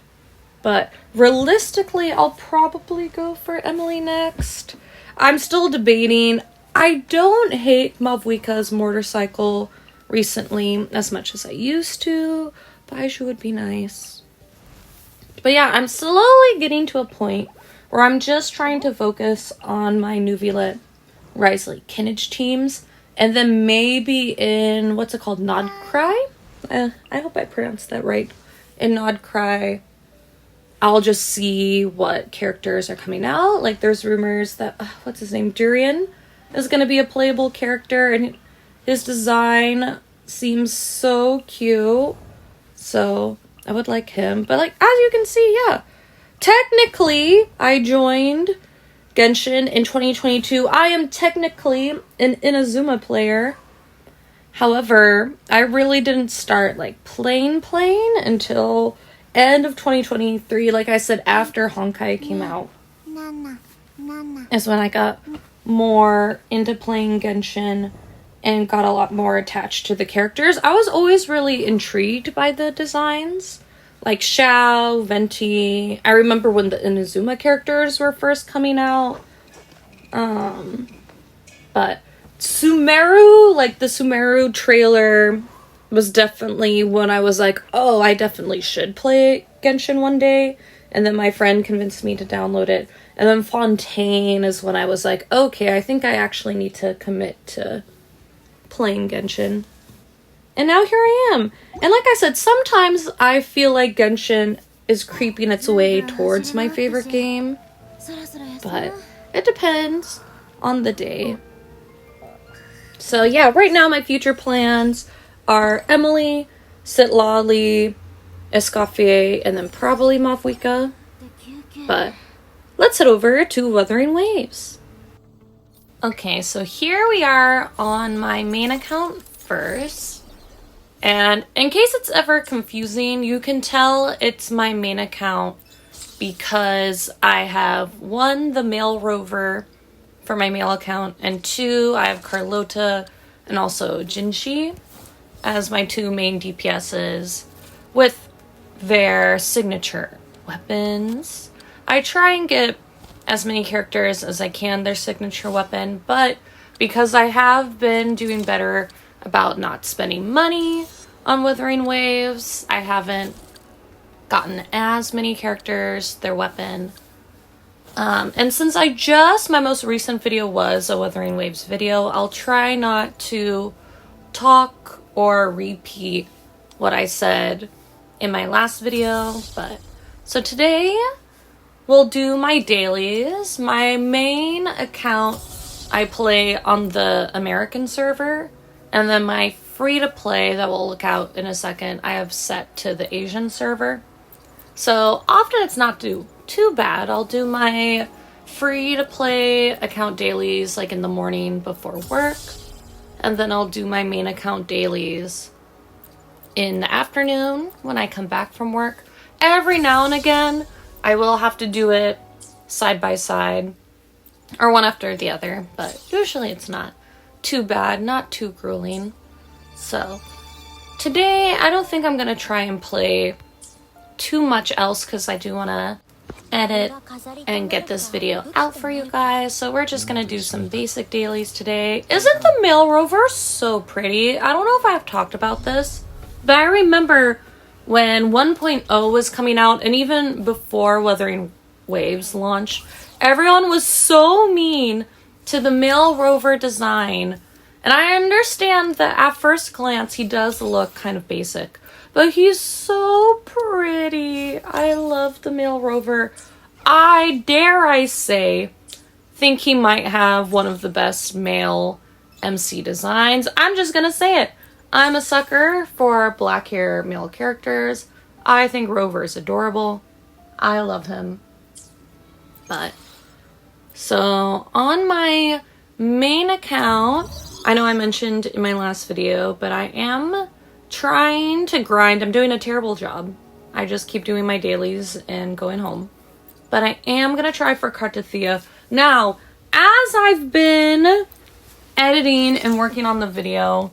But realistically, I'll probably go for Emily next. I'm still debating. I don't hate Mavwika's motorcycle recently as much as I used to. Baiju would be nice. But yeah, I'm slowly getting to a point where I'm just trying to focus on my Nuvilet, Risley, Kinage teams. And then maybe in, what's it called, Nodcry? I hope I pronounced that right. In Nodcry, I'll just see what characters are coming out. Like, there's rumors that, what's his name, Durian is going to be a playable character. And his design seems so cute. So I would like him. But, like, as you can see, yeah. Technically, I joined Genshin in 2022. I am technically an Inazuma player. However, I really didn't start, like, playing until end of 2023. Like I said, after Honkai came out is when I got more into playing Genshin and got a lot more attached to the characters. I was always really intrigued by the designs. Like Xiao, Venti. I remember when the Inazuma characters were first coming out. But Sumeru, like the Sumeru trailer was definitely when I was like, oh, I definitely should play Genshin one day. And then my friend convinced me to download it. And then Fontaine is when I was like, okay, I think I actually need to commit to playing Genshin. And now here I am. And like I said, sometimes I feel like Genshin is creeping its way towards my favorite game. But it depends on the day. So yeah, right now my future plans are Emily, Citlali, Escoffier, and then probably Mavwika. But let's head over to Wuthering Waves. Okay, so here we are on my main account first. And in case it's ever confusing, you can tell it's my main account because I have 1, the male rover for my male account, and 2, I have Carlota and also Jinshi as my 2 main DPSs with their signature weapons. I try and get as many characters as I can their signature weapon, but because I have been doing better about not spending money on Wuthering Waves, I haven't gotten as many characters their weapon. And since my most recent video was a Wuthering Waves video, I'll try not to talk or repeat what I said in my last video. But so today we'll do my dailies. My main account I play on the American server, and then my free to play that we'll look out in a second I have set to the Asian server. So often it's not too bad. I'll do my free to play account dailies like in the morning before work, and then I'll do my main account dailies in the afternoon when I come back from work. Every now and again I will have to do it side by side or one after the other, but usually it's not too bad, not too grueling. So today I don't think I'm gonna try and play too much else because I do want to edit and get this video out for you guys. So we're just gonna do some basic dailies today. Isn't the male rover so pretty? I don't know if I've talked about this, but I remember when 1.0 was coming out, and even before Wuthering Waves launched, everyone was so mean to the male rover design. And I understand that at first glance he does look kind of basic, but he's so pretty. I love the male rover. I dare I say, think he might have one of the best male MC designs. I'm just gonna say it. I'm a sucker for black hair male characters. I think Rover is adorable. I love him. But, so on my main account, I know I mentioned in my last video, but I am trying to grind. I'm doing a terrible job. I just keep doing my dailies and going home. But I am going to try for Cartithia. Now, as I've been editing and working on the video,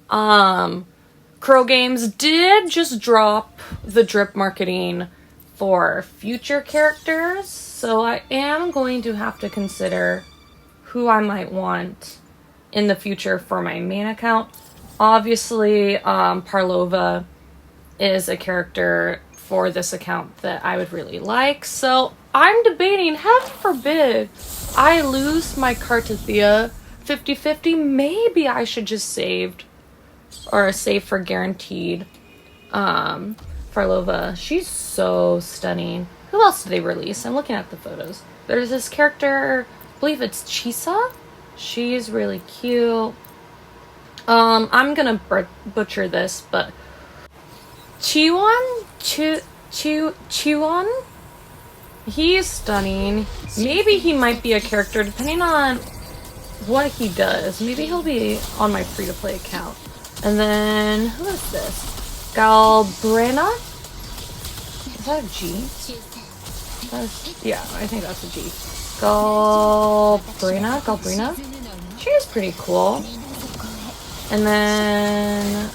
Crow Games did just drop the drip marketing for future characters. So I am going to have to consider who I might want in the future for my main account. Obviously, Parlova is a character for this account that I would really like. So I'm debating, heaven forbid I lose my Cartithia 50-50. Maybe I should just save for guaranteed. Parlova, she's so stunning. Who else did they release? I'm looking at the photos. There's this character, I believe it's Chisa. She's really cute. I'm gonna butcher this, but Chiwon? Chiwon? He's stunning. Maybe he might be a character, depending on what he does. Maybe he'll be on my free-to-play account. And then, who is this? Galbrina? Is that a G? Yeah, I think that's a G. Galbrina? She's pretty cool. And then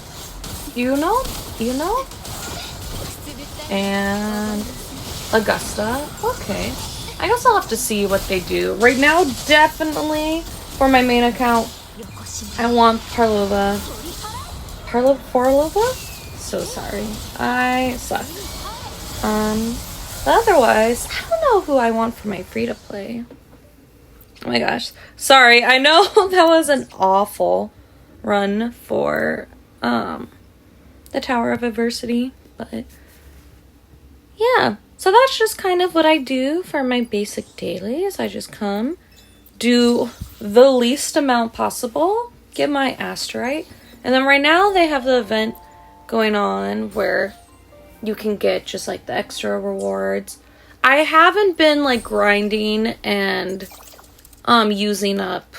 Uno? And Augusta. Okay. I guess I'll have to see what they do. Right now, definitely for my main account, I want Parlova. Parlova? So sorry. I suck. But otherwise, I don't know who I want for my free-to-play. Oh my gosh. Sorry, I know that was an awful run for the Tower of Adversity, but yeah. So that's just kind of what I do for my basic dailies. I just come, do the least amount possible, get my asterite, and then right now they have the event going on where you can get just like the extra rewards. I haven't been like grinding and using up,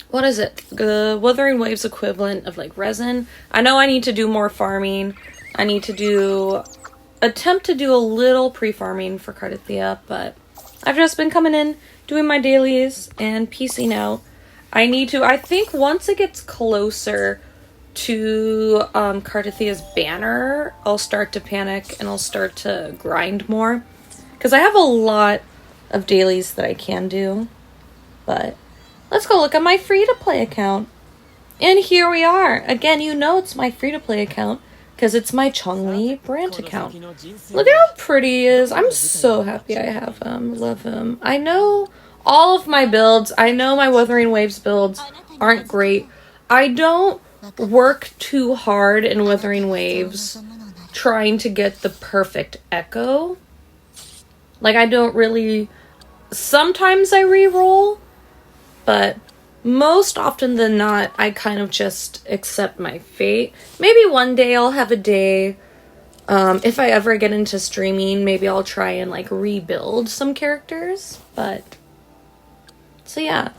what is it, the Wuthering Waves equivalent of like resin. I know I need to do more farming. I need to attempt to do a little pre-farming for Cartithia, but I've just been coming in, doing my dailies, and piecing out. I think once it gets closer to Cartithia's banner, I'll start to panic and I'll start to grind more. Because I have a lot of dailies that I can do. But let's go look at my free-to-play account. And here we are. Again, you know it's my free-to-play account because it's my Chongli brand account. Look at how pretty he is. I'm so happy I have him. Love him. I know all of my builds. I know my Wuthering Waves builds aren't great. I don't work too hard in Wuthering Waves trying to get the perfect echo. Like, I don't really... Sometimes I re-roll, but most often than not, I kind of just accept my fate. Maybe one day I'll have a day, if I ever get into streaming, maybe I'll try and, like, rebuild some characters, but... So, yeah.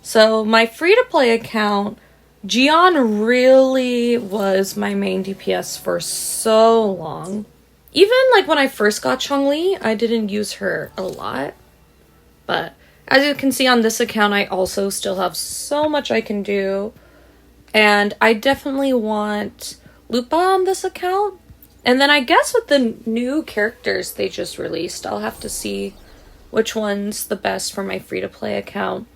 So, my free-to-play account, Jian really was my main DPS for so long. Even, like, when I first got Chongli, I didn't use her a lot. But, as you can see on this account, I also still have so much I can do. And I definitely want Lupa on this account. And then I guess with the new characters they just released, I'll have to see which one's the best for my free-to-play account.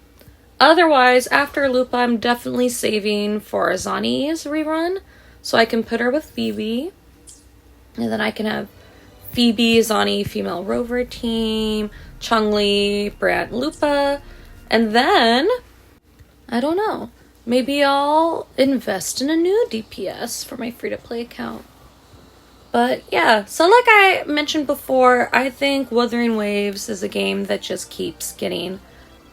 Otherwise, after Lupa, I'm definitely saving for Azani's rerun, so I can put her with Phoebe. And then I can have Phoebe, Zani, female rover team, Chun-Li, Brad, Lupa. And then, I don't know, maybe I'll invest in a new DPS for my free-to-play account. But yeah, so like I mentioned before, I think Wuthering Waves is a game that just keeps getting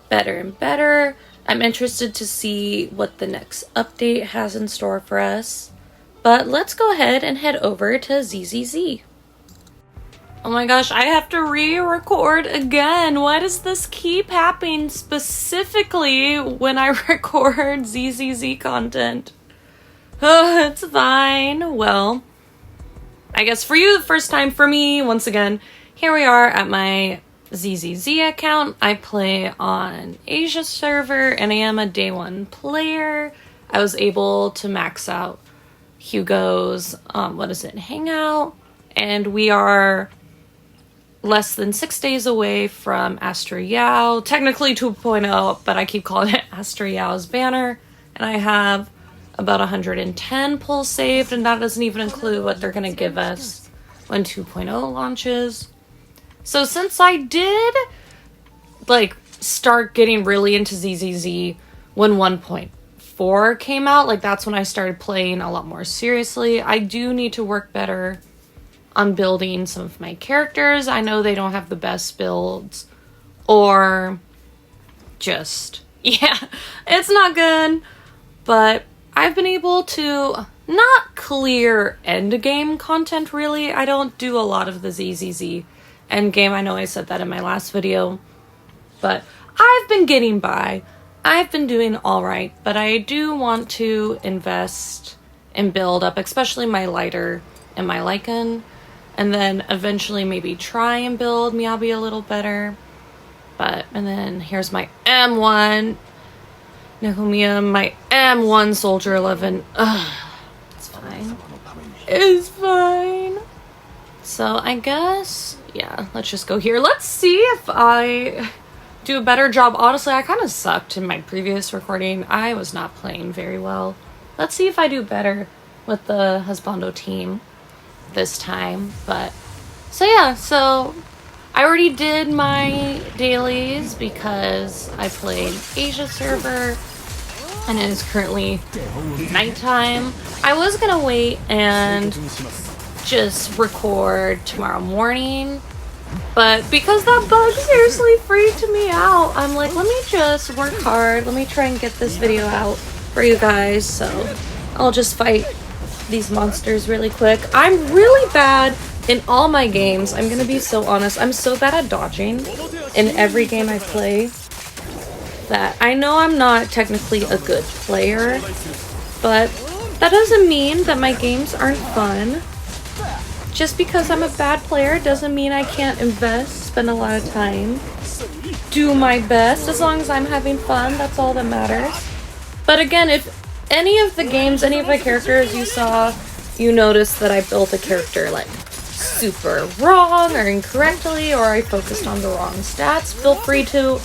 better and better. I'm interested to see what the next update has in store for us. But let's go ahead and head over to ZZZ. Oh my gosh, I have to re-record again. Why does this keep happening specifically when I record ZZZ content? Oh, it's fine. Well, I guess for you, the first time. For me, once again, here we are at my ZZZ account. I play on Asia server and I am a day one player. I was able to max out Hugo's, Hangout. And we are less than 6 days away from Astra Yao. Technically 2.0, but I keep calling it Astra Yao's banner. And I have about 110 pulls saved, and that doesn't even include what they're going to give us when 2.0 launches. So since I did, start getting really into ZZZ when 1.4 came out, that's when I started playing a lot more seriously, I do need to work better on building some of my characters. I know they don't have the best builds, or just, yeah, it's not good, but I've been able to not clear endgame content, really. I don't do a lot of the ZZZ endgame. I know I said that in my last video, but I've been getting by. I've been doing alright, but I do want to invest and build up, especially my lighter and my Lycan, and then eventually maybe try and build Miyabi a little better. And then here's my M1 Nehumia, my M1 Soldier 11. Ugh, it's fine. It's fine. So I guess, yeah, let's just go here. Let's see if I do a better job. Honestly, I kind of sucked in my previous recording. I was not playing very well. Let's see if I do better with the Husbando team this time. So yeah, so I already did my dailies because I played Asia server and it is currently nighttime. I was gonna wait and just record tomorrow morning, but because that bug seriously freaked me out, I'm like, let me just work hard. Let me try and get this video out for you guys. So I'll just fight these monsters really quick. I'm really bad in all my games. I'm gonna be so honest. I'm so bad at dodging in every game I play that I know I'm not technically a good player, but that doesn't mean that my games aren't fun. Just because I'm a bad player doesn't mean I can't invest, spend a lot of time, do my best. As long as I'm having fun, that's all that matters. But again, if any of the games, any of my characters you saw, you noticed that I built a character super wrong or incorrectly, or I focused on the wrong stats, feel free to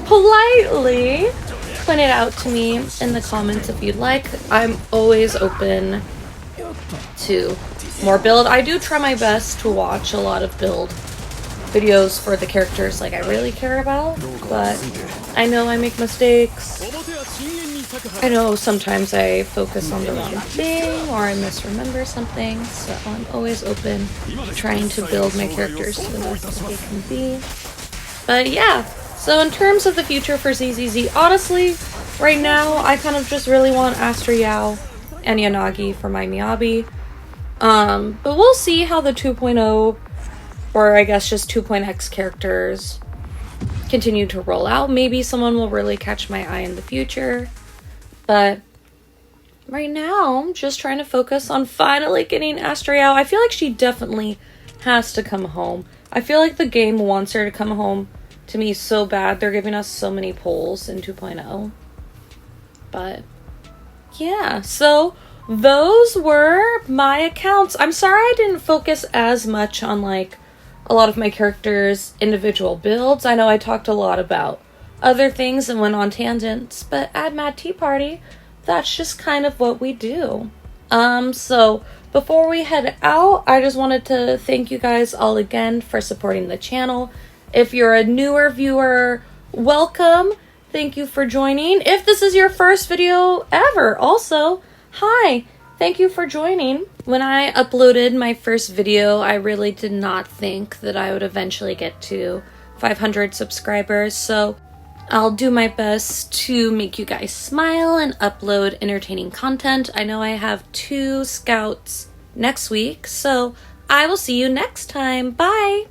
politely point it out to me in the comments if you'd like. I'm always open to more build. I do try my best to watch a lot of build videos for the characters I really care about, but I know I make mistakes. I know sometimes I focus on the wrong thing or I misremember something, so I'm always open to trying to build my characters to the best that they can be. But yeah, so in terms of the future for ZZZ, honestly, right now I kind of just really want Astra Yao and Yanagi for my Miyabi. But we'll see how the 2.0, or I guess just 2.x characters continue to roll out. Maybe someone will really catch my eye in the future. But right now, I'm just trying to focus on finally getting Astra Yao. I feel like she definitely has to come home. I feel like the game wants her to come home to me so bad. They're giving us so many polls in 2.0. But yeah, so those were my accounts. I'm sorry I didn't focus as much on a lot of my characters' individual builds. I know I talked a lot about other things and went on tangents, but at Mad Tea Party, that's just kind of what we do. So before we head out, I just wanted to thank you guys all again for supporting the channel. If you're a newer viewer, welcome. Thank you for joining. If this is your first video ever, also, hi. Thank you for joining. When I uploaded my first video, I really did not think that I would eventually get to 500 subscribers, so I'll do my best to make you guys smile and upload entertaining content. I know I have 2 scouts next week, so I will see you next time. Bye!